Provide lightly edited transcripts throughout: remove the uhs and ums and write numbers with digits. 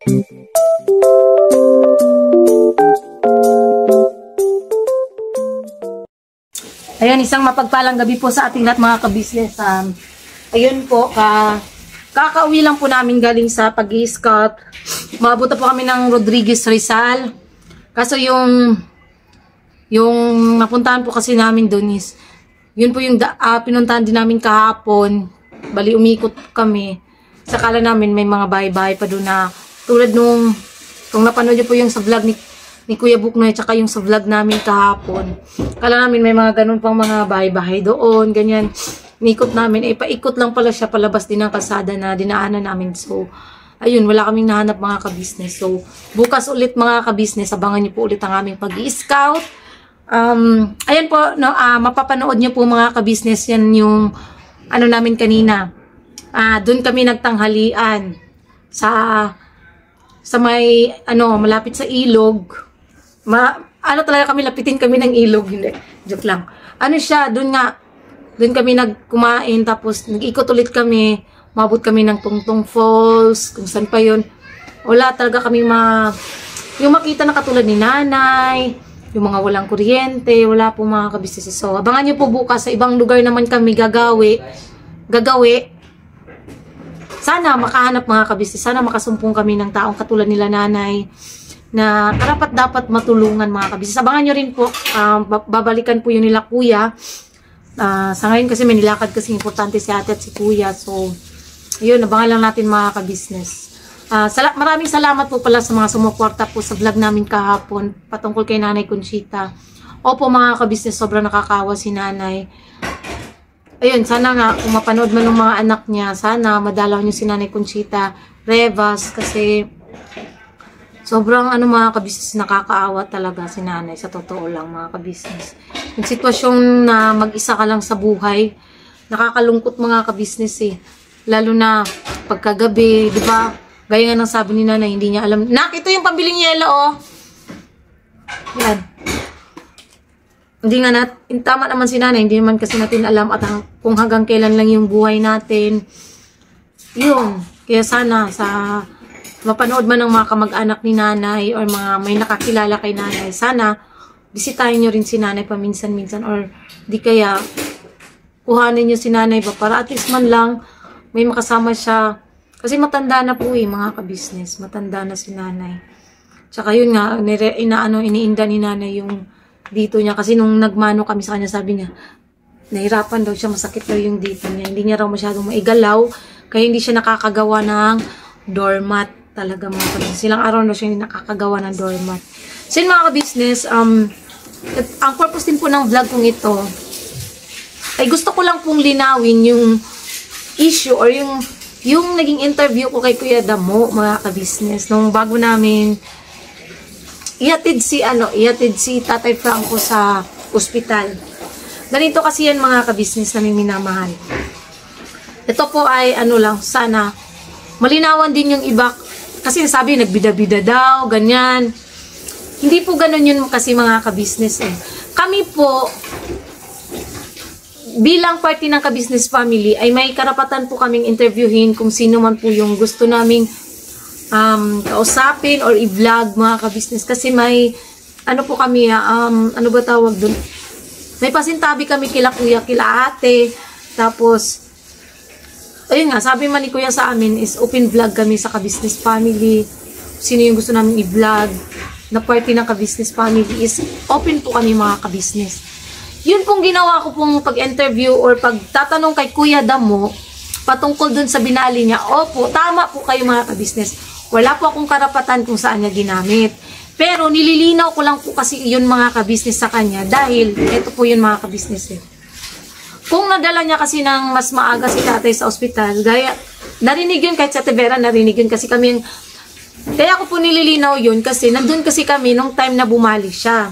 Ayan, isang mapagpalang gabi po sa ating lahat mga ka-business. Ayun po, kakauwi lang po namin galing sa pag-i-scout. Maabot po kami ng Rodriguez Rizal. Kaso yung napuntahan po kasi namin doon is, yun po yung pinuntahan din namin kahapon. Bali, umikot kami. Sakala namin may mga bahay-bahay pa doon na tulad kung napanood nyo po yung sa vlog ni Kuya Buknoy, tsaka yung sa vlog namin kahapon. Kala namin may mga ganun pang mga bahay-bahay doon, ganyan. Nikot namin, paikot lang pala siya, palabas din ng kalsada na dinaanan namin. So, ayun, wala kaming nahanap mga ka-business. So, bukas ulit mga ka-business, abangan niyo po ulit ang aming pag-i-scout. Ayan po, no, mapapanood niyo po mga ka-business, yan yung ano namin kanina. Doon kami nagtanghalian sa may, malapit sa ilog. Talaga kami, lapitin kami ng ilog, hindi, joke lang. Doon kami nagkumain, tapos nag-ikot ulit kami, mabot kami ng Tungtong Falls, kung saan pa yun. Wala talaga kami yung makita na katulad ni nanay, yung mga walang kuryente, wala po mga ka-business. So, abangan nyo po bukas, sa ibang lugar naman kami gagawi. Sana makahanap mga ka-business, sana makasumpong kami ng taong katulad nila nanay, na karapat dapat matulungan mga kabisnes. Abangan nyo rin po, babalikan po yun nila kuya. Sa ngayon kasi may nilakad kasi importante si ate at si kuya. So, yun, abangan lang natin mga kabisnes. Maraming salamat po pala sa mga sumuporta po sa vlog namin kahapon patungkol kay Nanay Conchita. Opo mga kabisnes, sobrang nakakawa si nanay. Ayun, sana nga kung mapanood man ng mga anak niya, sana madalaw niyo si Nanay Conchita Revas kasi sobrang mga kabisnes, nakakaawa talaga si nanay, sa totoo lang mga kabisnes. Yung sitwasyong na mag-isa ka lang sa buhay, nakakalungkot mga kabisnes eh. Lalo na pagkagabi, di ba? Gaya nga ng sabi ni nanay, hindi niya alam. Nak, ito yung pambiling yelo oh. Yan. Hindi nga tama naman si nanay, hindi naman kasi natin alam at kung hanggang kailan lang yung buhay natin. Yun. Kaya sana mapanood man ng mga kamag-anak ni nanay or mga may nakakilala kay nanay, sana bisitahin nyo rin si nanay paminsan-minsan or di kaya kuhanin nyo si nanay ba para at least man lang may makasama siya. Kasi matanda na po mga kabisnes, matanda na si nanay. Tsaka yun nga, iniinda ni nanay yung dito niya kasi nung nagmano kami sa kanya, sabi niya, nahirapan daw siya, masakit daw yung dito niya. Hindi niya raw masyadong maigalaw, kaya hindi siya nakakagawa ng doormat. Talaga mga kabisnes. Silang araw na siya nakakagawa ng doormat. So yun mga kabisnes, ang purpose din po ng vlog kong ito, ay gusto ko lang pong linawin yung issue or yung naging interview ko kay Kuya Damo, mga kabisnes, nung bago namin ihatid si Tatay Franco sa ospital. Ganito kasi yan mga kabisnes namin minamahal. Ito po ay sana malinawan din yung iba. Kasi sabi, nagbida-bida daw, ganyan. Hindi po ganun yun kasi mga kabisnes eh. Kami po, bilang party ng kabisnes family, ay may karapatan po kaming interviewin kung sino man po yung gusto naming kausapin or i-vlog mga kabisnes. Kasi may, po kami, ano ba tawag dun? May pasintabi kami kila kuya, kila ate, tapos, ayun nga, sabi man ni kuya sa amin is open vlog kami sa ka-business family. Sino yung gusto namin i-vlog na party ng ka-business family is open po kami mga ka-business. Yun pong ginawa ko pong pag-interview or pagtatanong kay Kuya Damo patungkol dun sa binali niya. Opo, tama po kayo mga ka-business. Wala po akong karapatan kung saan niya ginamit. Pero nililinaw ko lang po kasi yun mga ka-business sa kanya dahil ito po yun mga ka-business eh. Kung nadala niya kasi ng mas maaga si tatay sa ospital, narinig yun kahit sa Tevera, narinig yun kasi kami, kaya ako po nililinaw yun kasi nandun kasi kami nung time na bumali siya.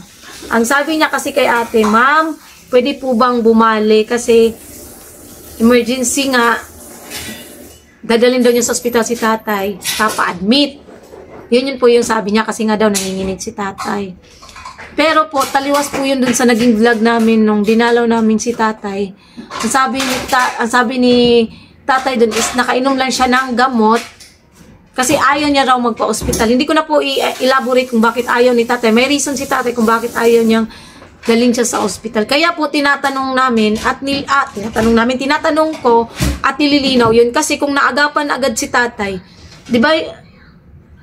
Ang sabi niya kasi kay ate, ma'am, pwede po bang bumali kasi emergency nga, dadalhin daw niya sa ospital si tatay, papa-admit. Yun po yung sabi niya kasi nga daw nanginginig si tatay. Pero po, taliwas po yun dun sa naging vlog namin nung dinalaw namin si tatay. Ang sabi ni tatay dun is nakainom lang siya ng gamot Kasi ayaw niya raw magpa-ospital. Hindi ko na po i-elaborate kung bakit ayaw ni tatay. May reason si tatay kung bakit ayaw niyang galing siya sa ospital. Kaya po tinatanong namin tinatanong ko at nililinaw yun. Kasi kung naagapan agad si tatay, di ba,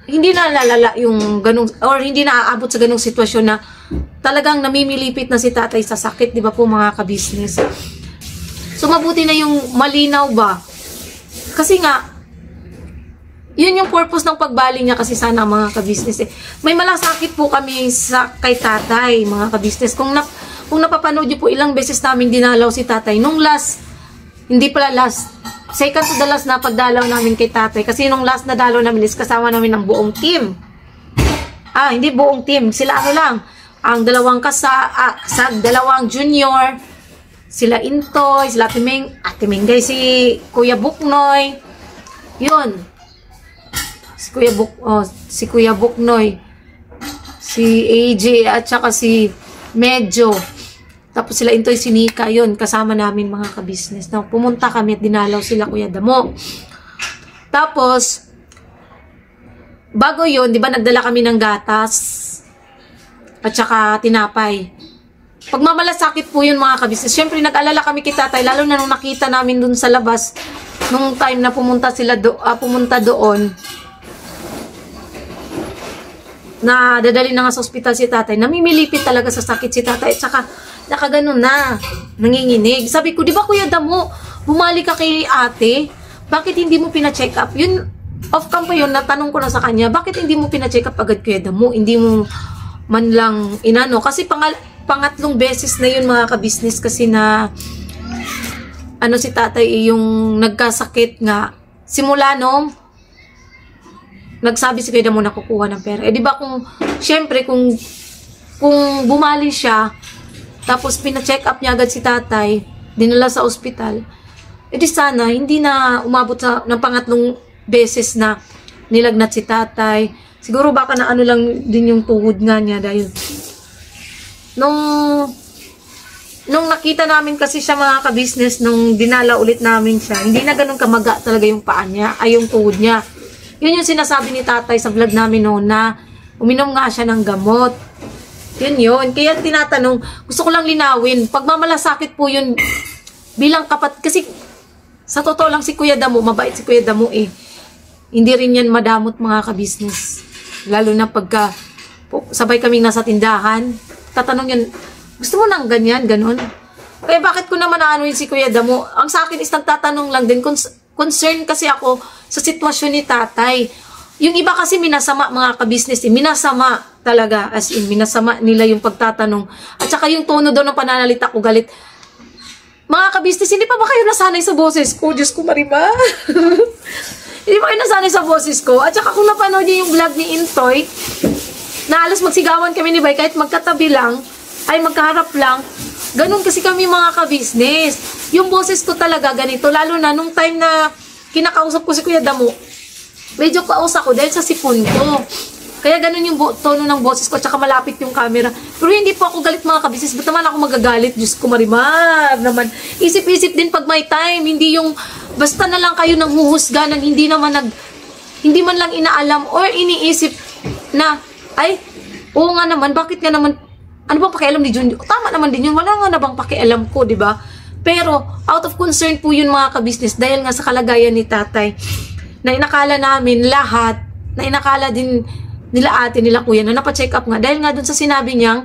hindi na lalala yung ganung, or hindi na aabot sa ganung sitwasyon na talagang namimilipit na si tatay sa sakit, di ba po mga ka-business? So mabuti na yung malinaw ba? Kasi nga, yun yung purpose ng pagbaling niya kasi sana mga ka-business. May malasakit po kami kay tatay, mga ka-business. Kung napapanood niyo po, ilang beses namin dinalaw si tatay. Nung last, hindi pala last, second to the last na pagdalaw namin kay tatay. Kasi nung last na dalaw namin is kasama namin ng buong team. Hindi buong team. Sila ano lang, ang dalawang dalawang junior, sila Intoy, sila Ate Mengay, si Kuya Buknoy. Yun. Si Kuya Buknoy, si AJ at saka si Medyo. Tapos sila Intoy, si Nika, yun, kasama namin mga ka-business. Now, pumunta kami at dinalaw sila Kuya Damo. Tapos, bago yun, di ba nagdala kami ng gatas at saka tinapay. Pagmamalasakit po yun mga ka-business. Siyempre, nag-alala kami kay tatay, lalo na nung nakita namin dun sa labas, nung time na pumunta doon, na dadali na nga sa ospital si tatay, namimilipit talaga sa sakit si tatay, at saka nakaganon na, nanginginig. Sabi ko, di ba Kuya Damo, bumalik ka kay ate, bakit hindi mo pina-check up? Yun, off-cam pa yun, natanong ko na sa kanya, bakit hindi mo pina-check up agad Kuya Damo? Hindi mo man lang inano, kasi pangatlong beses na yun mga ka-business, kasi na si tatay yung nagkasakit nga, simula nung nagsabi si Kuya Damo na kukuha ng pera. Di ba syempre kung bumali siya, tapos pina-check up niya agad si tatay, dinala sa ospital, di sana, hindi na umabot ng pangatlong beses na nilagnat si tatay. Siguro baka na ano lang din yung tuhod nga niya dahil nung nakita namin kasi siya mga ka-business, nung dinala ulit namin siya, hindi na ganun kamaga talaga yung paa niya, ay yung tuhod niya. Yun yung sinasabi ni tatay sa vlog namin noon na uminom nga siya ng gamot. Yun. Kaya tinatanong, gusto ko lang linawin, pagmamalasakit po yun bilang kasi sa totoo lang si Kuya Damo, mabait si Kuya Damo Hindi rin yan madamot mga ka-business. Lalo na pagka sabay kaming nasa tindahan, tatanong yan, gusto mo nang ganyan, ganun? Kaya bakit ko naman aanuin si Kuya Damo? Ang sa akin is nagtatanong lang din, concern kasi ako sa sitwasyon ni tatay. Yung iba kasi minasama mga ka-business, minasama talaga, as in, minasama nila yung pagtatanong. At saka yung tono daw ng pananalita ko, galit. Mga ka-business, hindi pa ba kayo nasanay sa boses ko? Diyos ko, Marima. Hindi pa kayo nasanay sa boses ko? At saka kung napanood niyo yung vlog ni Intoy, na alas magsigawan kami ni Bay, kahit magkatabi lang, ay magkaharap lang, ganun kasi kami mga ka-business. Yung boses ko talaga ganito, lalo na nung time na kinakausap ko si Kuya Damo, medyo kausap ko dahil sa sipon ko. Kaya ganun yung tono ng boses ko, at saka malapit yung camera. Pero hindi po ako galit mga ka-business, ba't naman ako magagalit? Diyos ko, Marimar naman. Isip-isip din pag may time, hindi yung basta na lang kayo nang huhusga ng hindi man lang inaalam or iniisip na, ay, oo nga naman, bakit nga naman, ano bang pakialam ni Jun? Tama naman din yun. Wala nga na bang pakialam ko, di ba? Pero, out of concern po yun mga ka-business dahil nga sa kalagayan ni tatay na inakala namin lahat, na inakala din nila ate, nila kuya, na napacheck up nga. Dahil nga dun sa sinabi niyang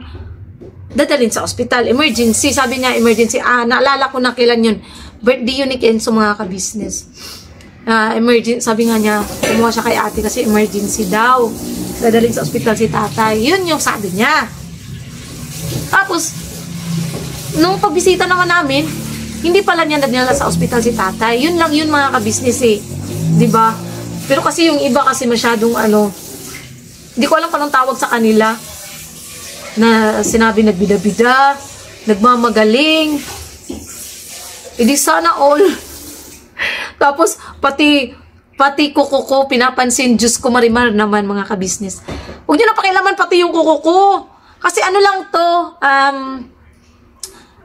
dadalhin sa ospital. Emergency. Sabi niya, emergency. Naalala ko na kailan yun. Birthday yun ni Kenzo mga ka-business. Emergency. Sabi nga niya, kumuha siya kay ate kasi emergency daw. Dadalhin sa ospital si tatay. Yun yung sabi niya. Tapos, nung pagbisita naman namin, hindi pala niya nadala sa ospital si tatay. Yun lang yun mga ka-business Diba? Pero kasi yung iba kasi masyadong hindi ko alam pa nang tawag sa kanila na sinabi nagbida-bida, nagmamagaling. Hindi sana all. Tapos, pati kuko pinapansin, Diyos ko Marimar naman mga ka-business. Huwag nyo na pakialaman pati yung kuko ko. Kasi ano lang to,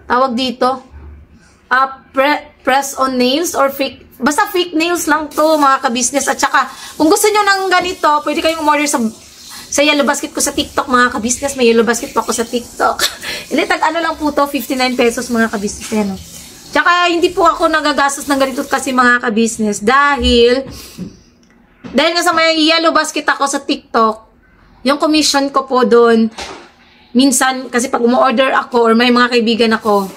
tawag dito, press on nails or fake, basta fake nails lang to mga ka-business. At saka, kung gusto nyo ng ganito, pwede kayong umorder sa Yellow Basket ko sa TikTok mga ka-business. May Yellow Basket po ako sa TikTok. Hindi, ano lang po to, 59 pesos mga ka-business. Yan, no? Tsaka, hindi po ako nagagastos ng ganito kasi mga ka-business. Dahil nga sa may Yellow Basket ako sa TikTok, yung commission ko po doon, minsan, kasi pag umu-order ako or may mga kaibigan ako,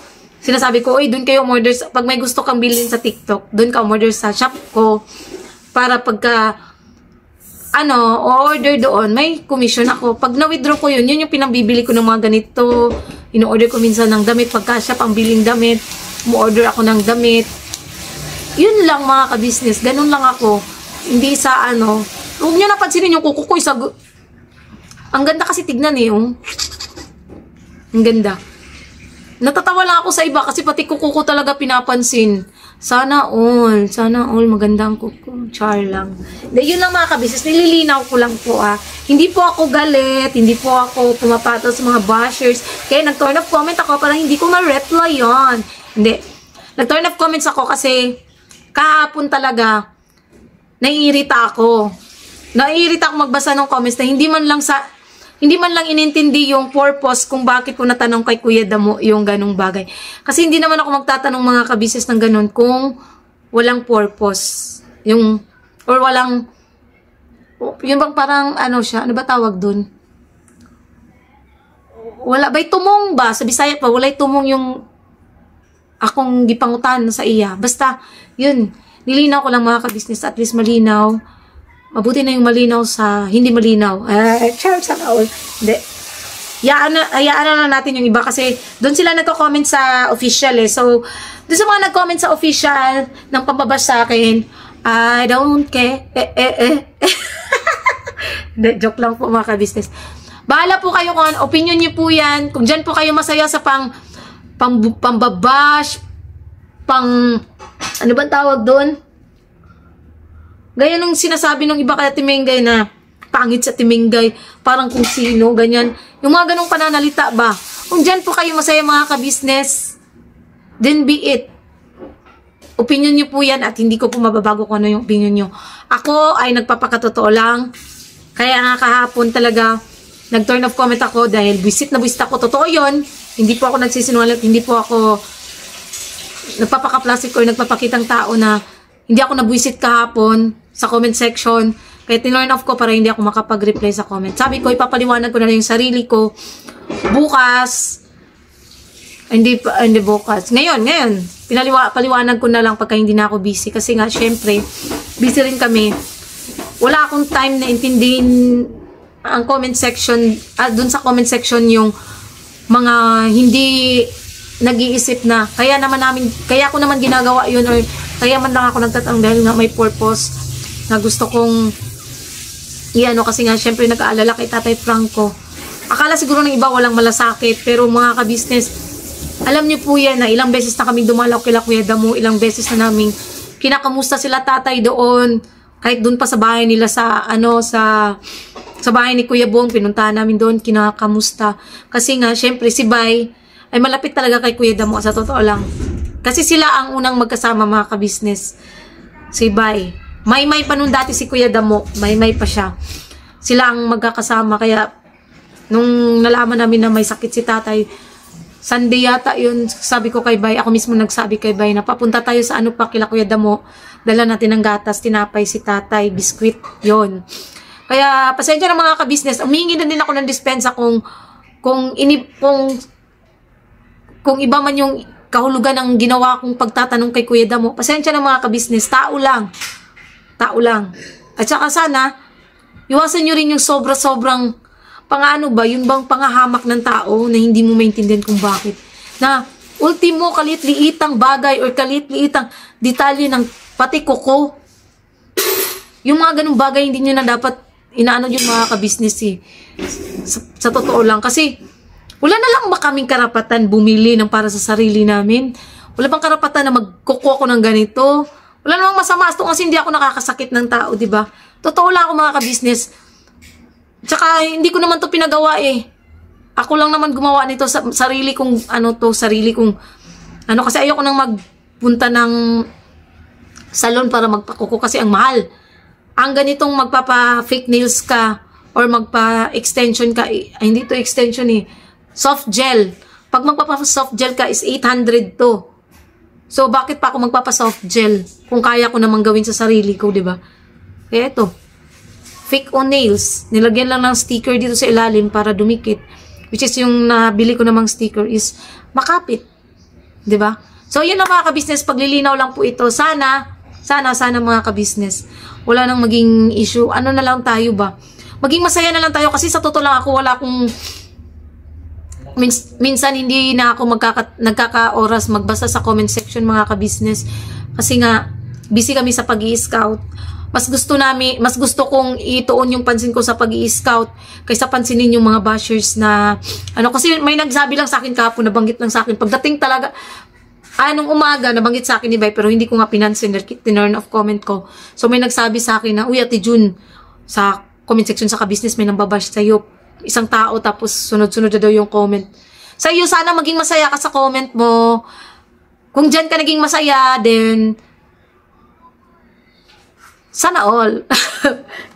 sinasabi ko, oy, doon kayo umorder, pag may gusto kang bilhin sa TikTok, doon ka umorder sa shop ko, para pagka, order doon, may commission ako. Pag na-withdraw ko yun, yun yung pinambibili ko ng mga ganito, ino-order ko minsan ng damit, pagka shop ang biling damit, umu-order ako ng damit. Yun lang mga ka-business, ganun lang ako. Hindi sa huwag nyo napansinin yung kuko ko, ang ganda kasi tignan eh, ang ganda. Natatawa lang ako sa iba kasi pati kuko ko talaga pinapansin. Sana all maganda ang kuko. Char lang. Yun lang mga kabisnes, nililinaw ko lang po Hindi po ako galit, hindi po ako pumapato sa mga bashers. Kaya nag-turn off comment ako para hindi ko ma-reply yun. Hindi. Nag-turn off comments ako kasi kahapon talaga naiirita ako. Naiirita ako magbasa ng comments na hindi man lang inintindi yung purpose kung bakit ko natanong kay Kuya Damo yung ganung bagay. Kasi hindi naman ako magtatanong mga kabisnes ng ganun kung walang purpose. Yung bang parang siya, ano ba tawag dun? Wala, bay tumong ba? Sa Bisaya pa, walay tumong yung akong gipangutan sa iya. Basta, yun, nilinaw ko lang mga kabisnes, at least malinaw. Mabuti na yung malinaw sa hindi malinaw. Charles sana all. Hindi. Hayaan na natin yung iba kasi doon sila nagko-comment sa official eh. So, doon sa mga nag-comment sa official ng pambabash sa akin, I don't care. Joke lang po mga ka-business. Bahala po kayo kung opinion niyo po yan. Kung dyan po kayo masaya sa pambabash, ano ba tawag doon? Gaya nung sinasabi ng iba kaya Timengay na pangit sa Timengay, parang kung sino, ganyan. Yung mga ganong pananalita ba? Kung dyan po kayo masaya mga ka-business, then be it. Opinion nyo po yan at hindi ko po mababago kung ano yung opinion nyo. Ako ay nagpapakatotoo lang. Kaya nga kahapon talaga, nag-turn off comment ako dahil visit na visit ako. Totoo yun. Hindi po ako nagsisinungaling, hindi po ako nagpapaka-plastic or nagpapakitang tao na hindi ako nabwisit kahapon sa comment section. Kaya tinurn off ko para hindi ako makapag-reply sa comment. Sabi ko, ipapaliwanag ko na lang yung sarili ko. Bukas. Hindi bukas. Ngayon. Paliwanag ko na lang pagka hindi na ako busy. Kasi nga, syempre, busy rin kami. Wala akong time na intindihin ang comment section. Dun sa comment section yung mga hindi nag-iisip na. Kaya ko naman ginagawa yun or kaya man lang ako nagtatanong dahil nga may purpose na gusto kong kasi nga syempre nag-aalala kay Tatay Franco. Akala siguro ng iba walang malasakit pero mga ka-business, alam niyo po yan na ilang beses na kaming dumalaw kila Kuya Damo, ilang beses na namin kinakamusta sila tatay doon, kahit doon pa sa bahay nila sa bahay ni Kuya Bong, pinuntahan namin doon, kinakamusta. Kasi nga syempre si Bay ay malapit talaga kay Kuya Damo sa totoo lang. Kasi sila ang unang magkasama mga ka-business. Si Bay. May pa nun dati si Kuya Damo. May pa siya. Sila ang magkakasama. Kaya, nung nalaman namin na may sakit si tatay, Sunday yata yun, sabi ko kay Bay, ako mismo nagsabi kay Bay na papunta tayo sa kila Kuya Damo. Dala natin ng gatas, tinapay si tatay, biskwit, yon. Kaya, pasensya na mga ka-business. Umihingi na din ako ng dispensa kung iba man yung kahulugan ng ginawa kong pagtatanong kay Kuya Damo. Pasensya na mga ka-business. Tao lang. At saka sana, iwasan nyo rin yung sobra-sobrang yun bang pangahamak ng tao na hindi mo maintindihan kung bakit. Na, ultimo, kalit-liitang bagay or kalit-liitang detalye ng pati kuko. Yung mga ganung bagay, hindi nyo na dapat inaano yung mga ka-business eh. Sa totoo lang. Kasi, wala na lang ba kaming karapatan bumili ng para sa sarili namin? Wala bang karapatan na magkukuha ko ng ganito? Wala namang masama kasi hindi ako nakakasakit ng tao, di ba? Totoo lang ako mga ka-business. Tsaka hindi ko naman to pinagawa eh. Ako lang naman gumawa nito sa sarili kong Ano, kasi ayoko nang magpunta ng salon para magpakuko kasi ang mahal. Ang ganitong magpapa-fake nails ka or magpa-extension ka, ay, hindi to extension eh, soft gel. Pag magpapa-soft gel ka is 800 to. So, bakit pa ako magpapa-soft gel kung kaya ko namang gawin sa sarili ko, di ba? Kaya ito, fake on nails. Nilagyan lang ng sticker dito sa ilalim para dumikit. Which is yung nabili ko namang sticker is makapit. Di ba? So, yun na mga ka-business. Paglilinaw lang po ito. Sana mga ka-business. Wala nang maging issue. Ano na lang tayo ba? Maging masaya na lang tayo kasi sa totoo lang ako wala akong minsan hindi na ako nagkaka-oras magbasa sa comment section mga ka-business kasi nga busy kami sa pag-i-scout. Mas gusto kong ituon yung pansin ko sa pag-i-scout kaysa pansinin yung mga bashers na ano, kasi may nagsabi lang sa akin kahapon, nabanggit lang sa akin pagdating talaga anong umaga nabanggit sa akin ni Bay pero hindi ko nga pinansin, tinurn off comment ko. So may nagsabi sa akin na uy Ate Jun, sa comment section sa ka-business may nambabash sa'yo, isang tao tapos sunod-sunod na daw yung comment. Sa iyo, sana maging masaya ka sa comment mo. Kung dyan ka naging masaya, then sana all.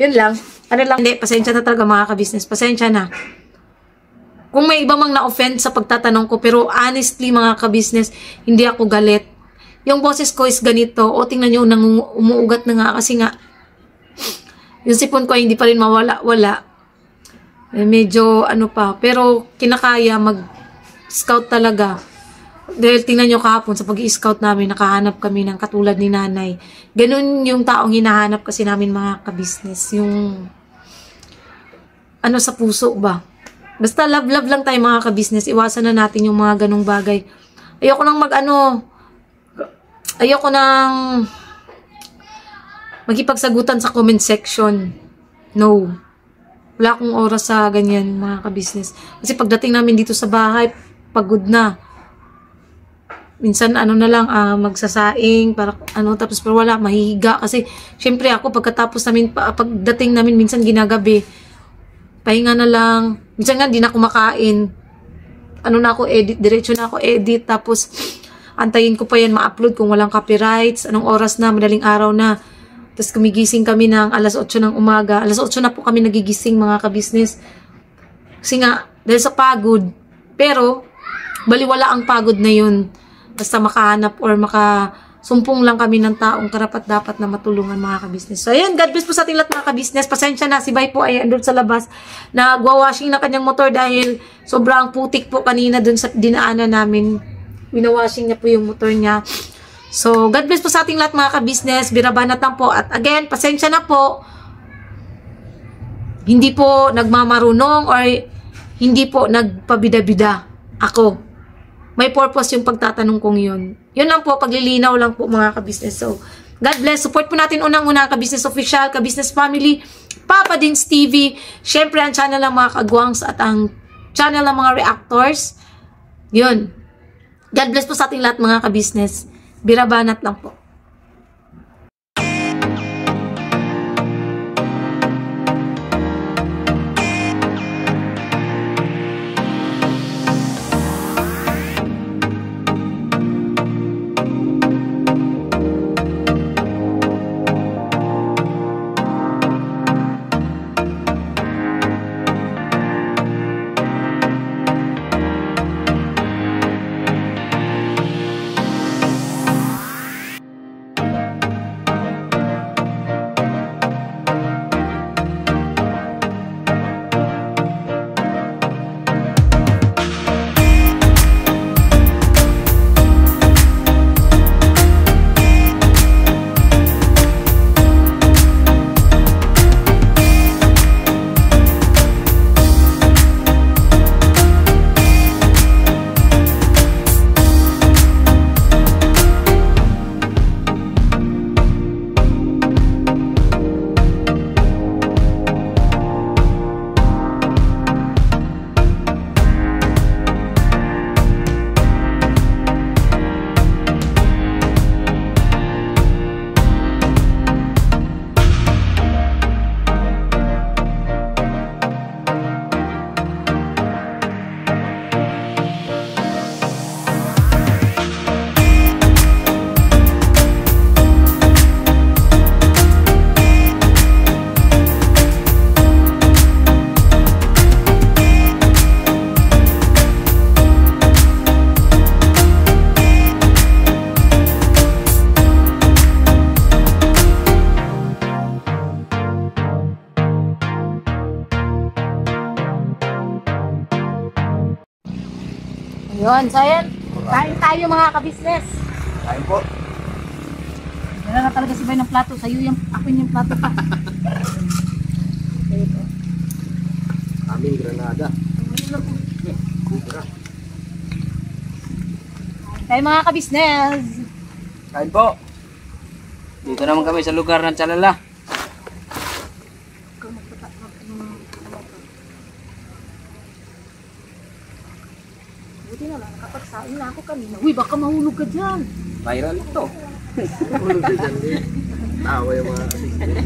Yun lang. Ano lang, hindi, pasensya na talaga mga ka-business. Pasensya na. Kung may iba mang na-offend sa pagtatanong ko, pero honestly mga ka-business, hindi ako galit. Yung boses ko is ganito. O tingnan nyo, umuugat na nga kasi nga yung sipon ko ay hindi pa rin mawala-wala. Medyo ano pa, pero kinakaya mag-scout talaga. Dahil tingnan nyo kahapon sa pag-i-scout namin, nakahanap kami ng katulad ni nanay. Ganun yung taong hinahanap kasi namin mga ka-business. Yung ano sa puso ba? Basta love-love lang tayo mga ka-business. Iwasan na natin yung mga ganong bagay. Ayoko nang ayoko nang magipagsagutan sa comment section. No. Wala akong oras sa ganyan, mga ka-business. Kasi pagdating namin dito sa bahay, pagod na. Minsan, ano na lang, magsasaing, para, tapos pero wala, mahihiga. Kasi, syempre ako, pagdating namin, minsan ginagabi, pahinga na lang. Minsan nga, di na kumakain. Diretso na ako edit, tapos, antayin ko pa yan ma-upload kung walang copyrights, anong oras na, madaling araw na. Tapos kumigising kami ng alas 8 ng umaga. Alas 8 na po kami nagigising mga ka-business. Kasi nga, dahil sa pagod. Pero, baliwala ang pagod na yun. Basta makahanap or makasumpong lang kami ng taong karapat-dapat na matulungan mga ka-business. So, ayan, God bless po sa ating lahat mga ka-business. Pasensya na, si Bay po ay andun sa labas. Nagwawashing na kanyang motor dahil sobrang putik po kanina dun sa dinaanan namin. Winawashing niya po yung motor niya. So, God bless po sa ating lahat mga ka-business. Birabanat lang po. At again, pasensya na po. Hindi po nagmamarunong or hindi po nagpabida-bida ako. May purpose yung pagtatanong kong yun. Yun lang po, paglilinaw lang po mga ka-business. So, God bless. Support po natin unang-una ka-business official, ka-business family, Papa Dins TV. Syempre, ang channel ng mga kagwangs at ang channel ng mga reactors. Yun. God bless po sa ating lahat mga ka-business. Birabanat lang po. Ayun, so ayan. Kain tayo mga ka-business. Kain po. Meron na talaga si Bay ng plato. Sa'yo yung, ako yung plato pa. Ito. Aming Granada. Kubra. Tayo mga ka-business. Kain po. Dito naman kami sa lugar ng Chalala. Buti na lang, nakapagsain na ako kanina. Uy, baka mahulog ka dyan. Viral ito. Mahulog ka dyan din. Tawa yung mga assistant.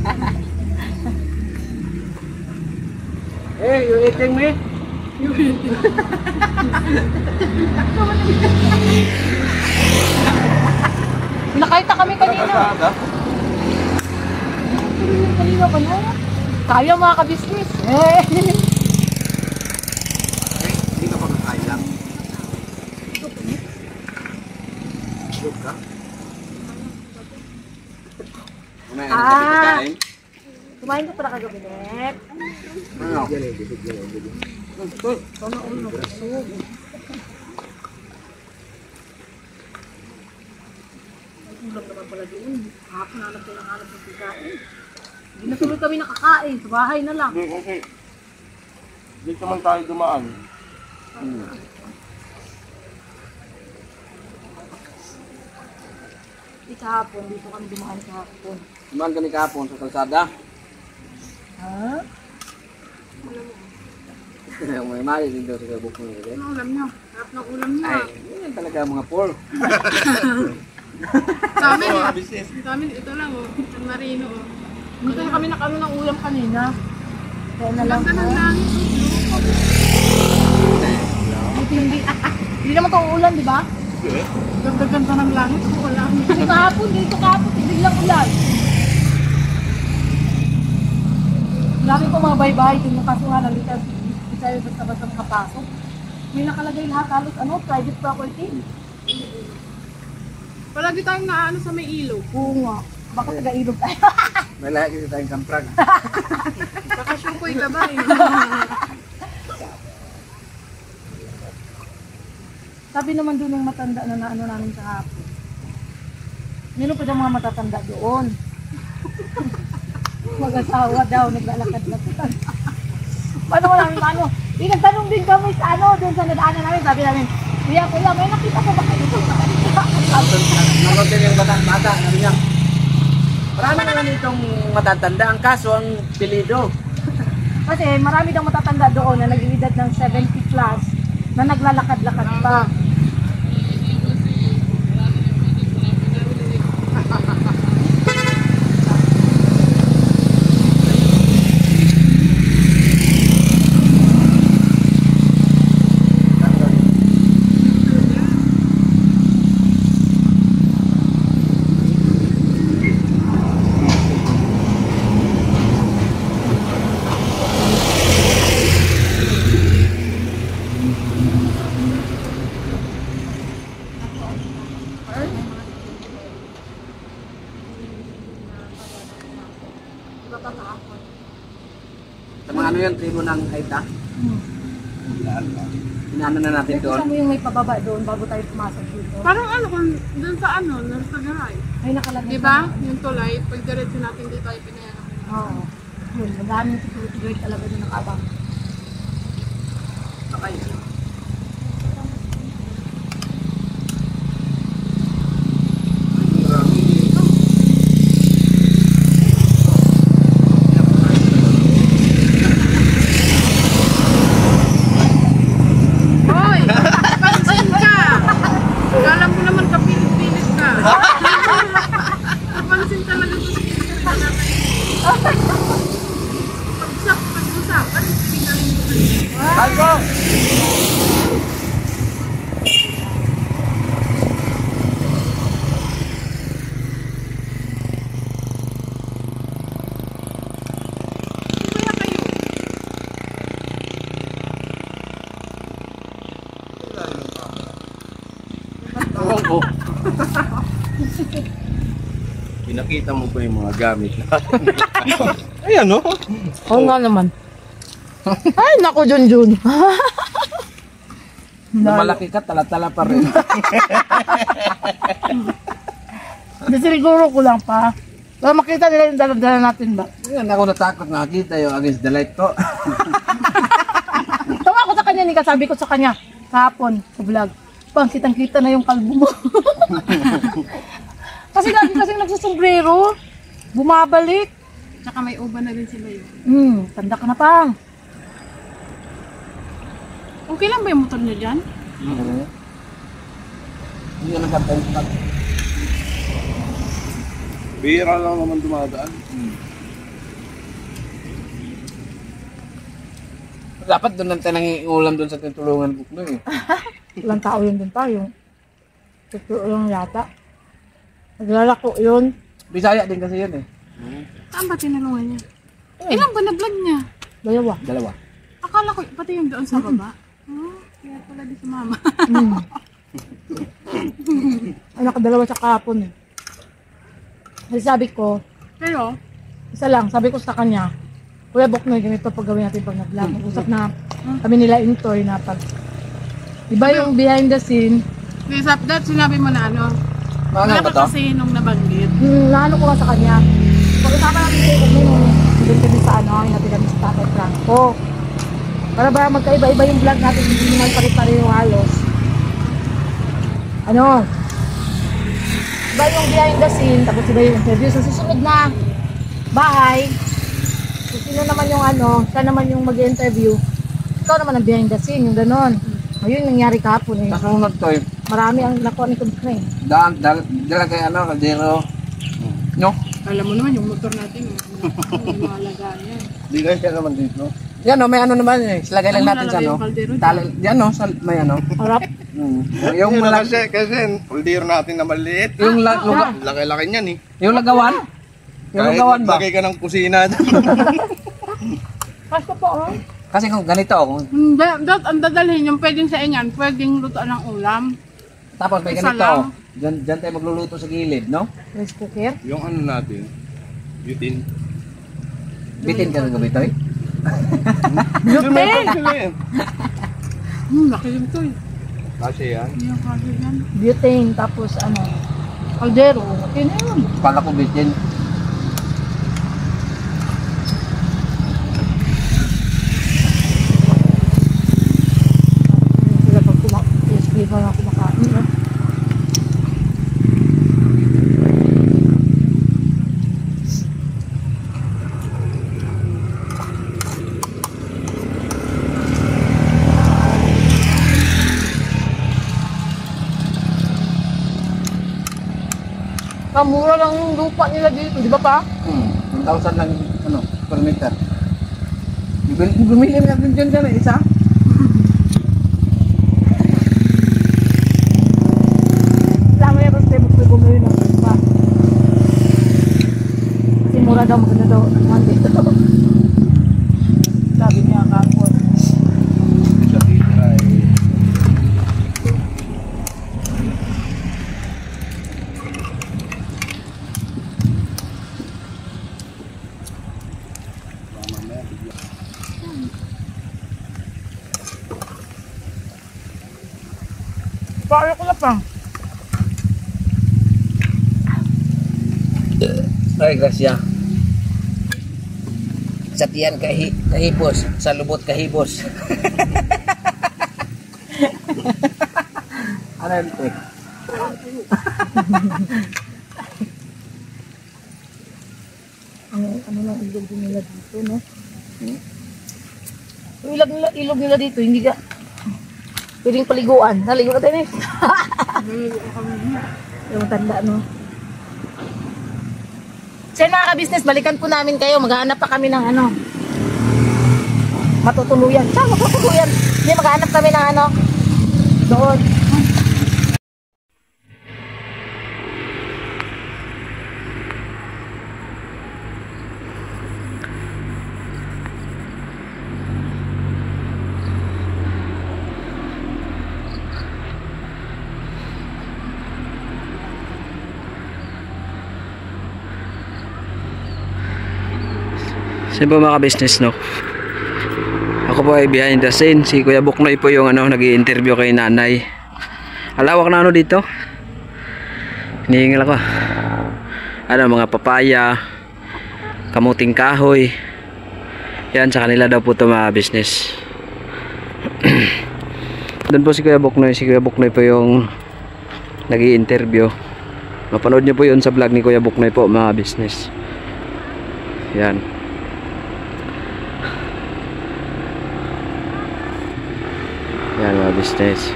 Hey, you eating me? You eating. Nakita kami kanina. Kanina ba na? Tayo mga ka-business. Hindi ka pa kakain lang. Look ka? Kumain ka na sa pagkain? Kumain ka pala kagabi, Net. Ano? Sana ulo na kusog. Ulam naman pala doon. Hapon na lang tayo hanap ng pagkain. Hindi na tuloy kami nakakain. Sa bahay na lang. Okay. Dito man tayo dumaan. Di kahapon, dito kami dumaan kahapon. Dumaan kami kahapon sa kalsada. Ha? May mali din daw sa kabuk mo. Ano ulam niyo? Harap ng ulam niyo. Ay, yan talaga mga por. Sa amin, ito lang oh. San Marino oh. Dito na kami nakano ng ulam kanina. Kaya na lang. Ganda ng langit. Hindi naman ito ulan, di ba? Ganda-ganda ng langit. Wala. Kasi kahapon, dito kahapon, biglang ulan. Marami po mga bahay-bahay din yung kasuhan ng litas. Hindi tayo basta-basta makapasok. May nakalagay lahat halos private property. Palagi tayong naano sa may ilog. Oo nga. Baka taga-ilog tayo. May lahat kasi tayong kamprag. Kakasyungkoy ka ba eh? Sabi naman doon ng matanda na naano namin sa hapon. Meron pa daw mga matatanda doon. Mag-asawa daw, naglalakad-lakad. Paano ko namin ano? Nagtanong din kami sa doon sa nadaanan namin. Sabi namin, kuya, may nakita ko ba kayo dito? Nalog din yung bata, sabi niya. Marami naman itong matatanda. Ang kaso, ang pilido. Kasi marami daw matatanda doon na nag-edad ng 70 plus na naglalakad-lakad pa. Sa mga ano yan, tribo ng Aita. Inaano na natin doon. Gusto mo yung may pababa doon bago tayo pumasok dito? Parang ano, kung dun sa Narsagaray. Ay, nakalagay. Diba? Yung tulay, pag diretso natin dito ay pinayanan. Oo. Yun, madami yung security guard talaga doon nakabang. Okay. Hoy! Pansin ka! Kala mo naman kapilit-pilit ka. Pansin talaga sa pag-usapan, pingaling mo kayo. Albo! Kaya kayo, Oo. Pinakita mo pa yung mga gamit natin. Ayan, no? Oo nga naman. Ay, naku, Junjun. Malaki ka, tala-tala pa rin. Hindi siguro ko lang pa. Para makita nila yung dala-dala natin ba? Yan, ako natakot nakakita yung against the light ko. Tawa ko sa kanya, Nika. Sabi ko sa kanya, kahapon sa vlog, pang kitang-kita na yung kalbo mo. Kasi lagi kasing nagsusombrero, bumabalik. Tsaka may uban na din sila yun. Tanda ka na pang. Okay lang ba yung motor niyo dyan? Hindi ka nagkantay sa Bihira lang naman dumadaan. Dapat doon lang tayo nangiulam doon sa tinutulungan ko eh. Ilang tao yun din tayo. Totoo lang yata. Naglalako yun. Bisaya din kasi yun eh. Saan ba tinulungan niya? Ilan ba na-vlog niya? Dalawa. Akala ko pati yung doon sa baba. Kaya pala di sumama. Ay, nakadalawa sa kahapon eh. Kasi sabi ko, Pero, isa lang, sabi ko sa kanya, Kuya Boknoy, ganito pag gawin natin pag nag-vlog. Nag-usap na kami nila Intoy na pag, iba yung behind the scene, Lisa, that sinabi mo na ano? Maangal ba Wala to? ka kasi nung nabanggit. naano ko nga sa kanya. Pag-usapan natin kayo kung doon kami sa ano, yung natin kami sa Tatay Franco. Para ba magkaiba-iba yung vlog natin, hindi naman pare-pareho halos. Ano? Iba yung behind the scene, tapos iba yung interview. Sa susunod na bahay, kung sino naman yung ano, siya naman yung mag-interview, ikaw naman ang behind the scene, yung ganon. Ayun, nangyari kahapon eh. Kasunod to eh. Marami ang nakuha ni Tom Crane. Dala kay ano, kaldero. No? Alam mo naman yung motor natin. Yung mga lagayan. Di guys, siya naman dito. Yan no, may ano naman eh. Lagay lang Ano natin sa lalagay ano. yung kaldero dyan? Tali, yan no, may ano. Harap. Yung malaki. Kasi, puldiro natin na maliit. Yung Laki-laki niyan eh. yung lagawan. Yung Kahit lagawan ba? maglagay ka ng kusina. Kaso po, oh. Kasi kung ganito, kung, Hindi, ang dadalhin yung pwedeng sa inyan, pwedeng lutoan ng ulam. tapos may Isa ganito. lang. Diyan tayo magluluto sa gilid, no? Rice cooker. Yung ano natin, butin. Bitin ka ng gabi to eh. Butane! Laki yung to eh. Kasi yan. Yung kasi yan. Butane, tapos ano, kaldero. Okay na yun. Pala ko bitin. Sila pag PSP pa na kumakain. No? Kamura lang yung lupa nila dito, di ba pa? 1,000 lang ano, per meter. Bumili natin dyan eh, isa. Alam mo yan, basta tayo bumili ng lupa. Kasi mura daw, maganda daw. Monday. Sabi niya kapon. Sa dito ay Paano ko na pa? Ay, grasya. Sa tiyan kahipos, sa lubot kahibos. Ano yun, Tek? Ano lang ilog din nila dito, no? Yung ilog nila dito, hindi ka pwedeng paliguan. Naligo ka tayo, eh. Yung tanda, no? So yun, mga ka-business, balikan po namin kayo. Maghahanap pa kami ng ano, matutuluyan. Saan matutuluyan? Hindi, maghahanap kami ng ano, doon. So yun po mga business, no? Ako po ay behind the scene. Si Kuya Buknoy po yung nag-i-interview kay nanay. Alawak na dito. Hinihingal ako. Mga papaya, kamuting kahoy. Yan, sa kanila daw po ito mga business. Doon po si Kuya Buknoy. Si Kuya Buknoy po yung nag-i-interview. Mapanood nyo po yun sa vlog ni Kuya Buknoy po mga business. Yan. Yan mga business.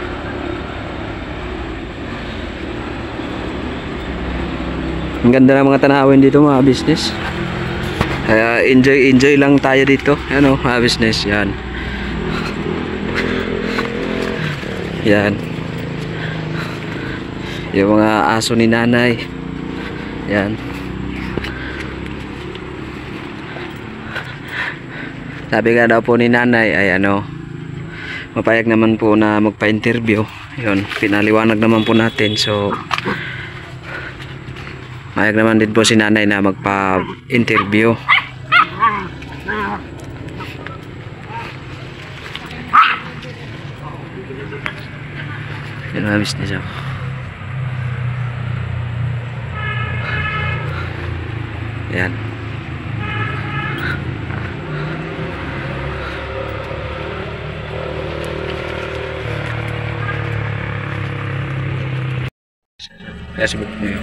Ang ganda ng mga tanawin dito mga business. Kaya enjoy lang tayo dito. Ano mga business. Yan. Yan. Yung mga aso ni nanay. Yan. Sabi nga daw po ni nanay ay mapayag naman po na magpa-interview. Yun, pinaliwanag naman po natin. So mayag naman din po si nanay na magpa-interview. Yan mga business ako. Yan. Kaya sabot mo yun.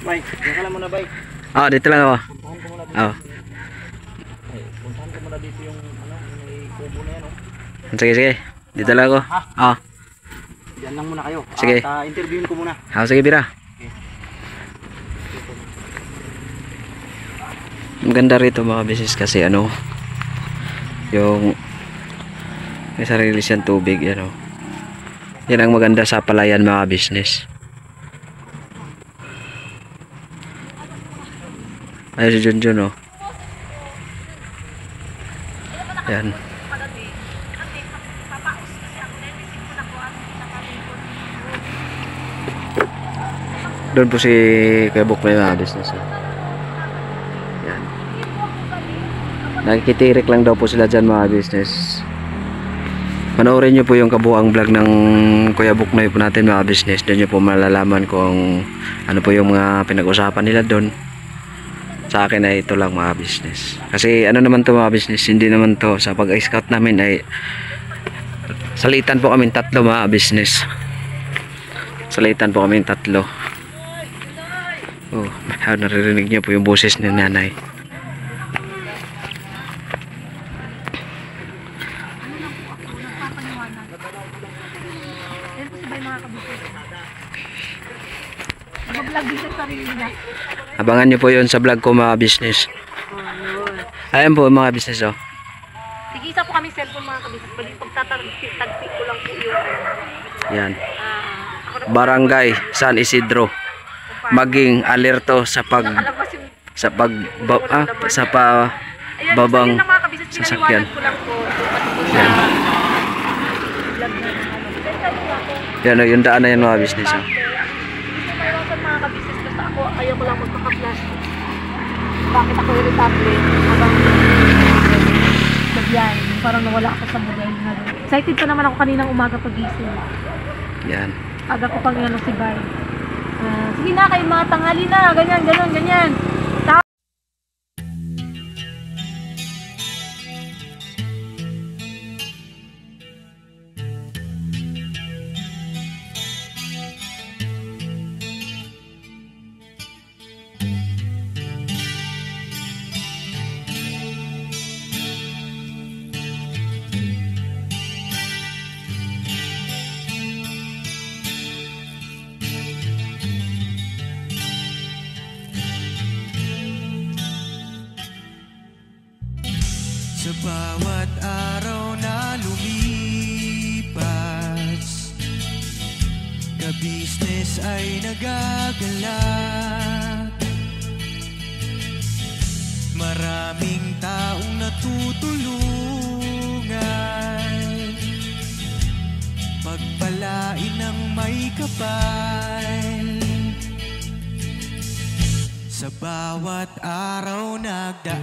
Bay, diyan ka lang muna, Bay. Dito lang ako. Puntahan ko muna dito. Puntahan ko muna dito yung may kubo na yan, oh. Sige. Dito lang ako. Diyan lang muna kayo. Sige. At interviewin ko muna. Sige, Bira. Maganda rito mga business kasi yung may sarili siyang tubig, yan ang maganda sa palayan mga business. Ay si Junjun yan. Doon po si Kuya Buknoy mga business. Yan. Nakikitirik lang daw po sila dyan mga business. Panoorin nyo po yung kabuang vlog ng Kuya Buknoy po natin mga business. Doon nyo po malalaman kung ano po yung mga pinag-usapan nila doon. Sa akin ay ito lang mga business. Kasi naman to mga business, hindi naman to sa pag-scout namin ay salitan po kami 3 mga business. Salitan po kami 3. Naririnig niyo po yung boses ni nanay. Abangan nyo po yun sa vlog ko mga business. Ayan po mga business Tigisa po kami cellphone mga kabisnes. Pagtatagpi ko lang po yun. Yan. Barangay San Isidro. Maging alerto sa babang sasakyan. Yan. Yan yung daan na yan mga business. Mga kabisnes basta ako ayaw ko lang magpaka-plastic. Bakit ako irritable habang yan, parang nawala ako sa model na rin. Excited pa naman ako kaninang umaga pagising. Yan. Aga ko pang si Bay. Sige na kayo mga tanghali na, ganyan. Sa bawat araw na lumipas, ka-business ay nagagalak. Maraming taong natutulungan pagpalain ng may kapal. Sa bawat araw nagdaan,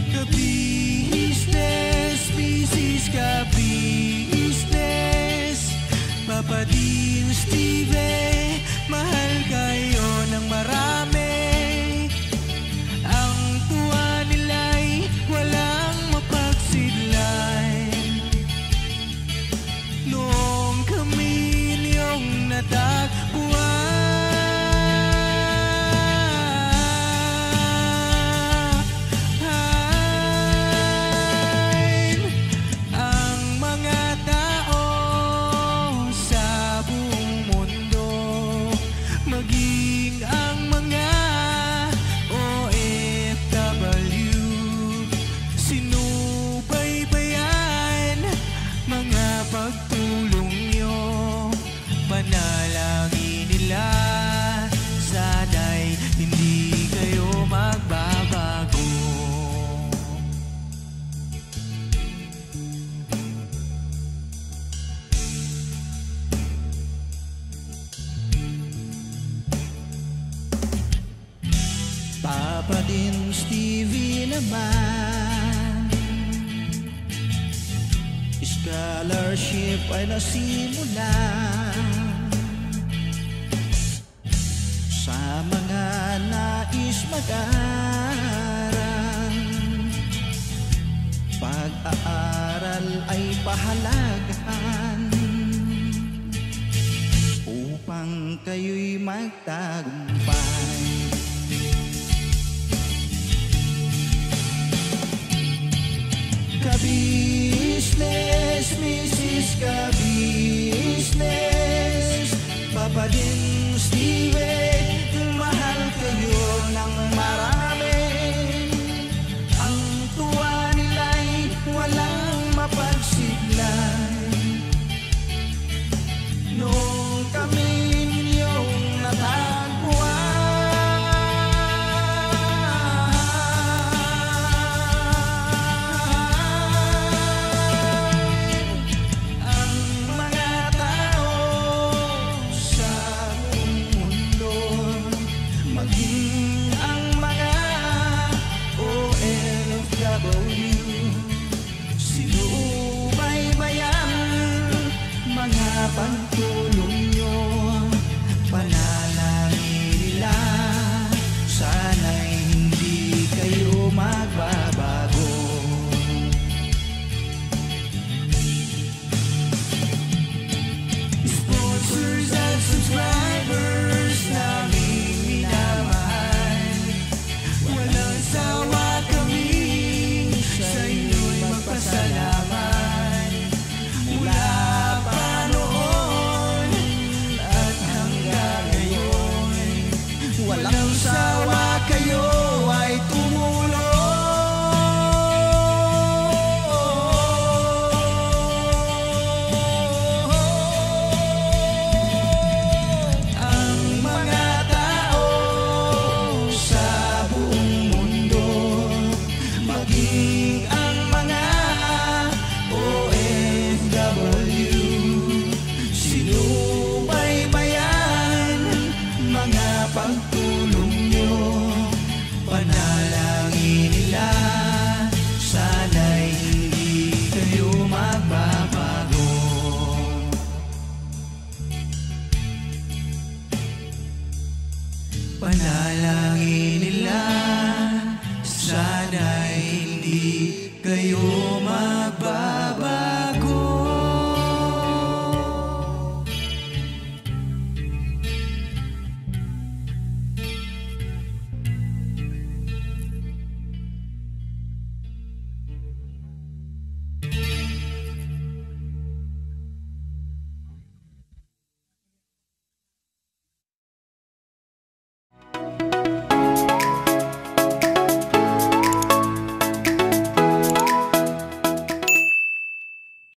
ka-business, business ka-business, Papa Dean, Steve, mahal kayo ng marami. Ang tuwa nila'y walang mapagsidlay. Noong kami niyong natagpuan, ang mga tao sa buong mundo, maging ang mga OFW, sinubaybayan mga pagtulong nyo, panalangin nila, sana'y hindi kayo magbabago. Papa Dean, Stevie naman, scholarship ay nasimula sa mga nais mag-aral. Pag-aaral ay pahalagahan upang kayo'y magtagumpay. Ka-business, Mrs. Ka-business, Papa Dean, Steve, mahal kayo ng marami. Ang tuwa nila'y walang mapagsiglay. Noong kami ninyong natagpuan, sinubaybayan mga pagtulong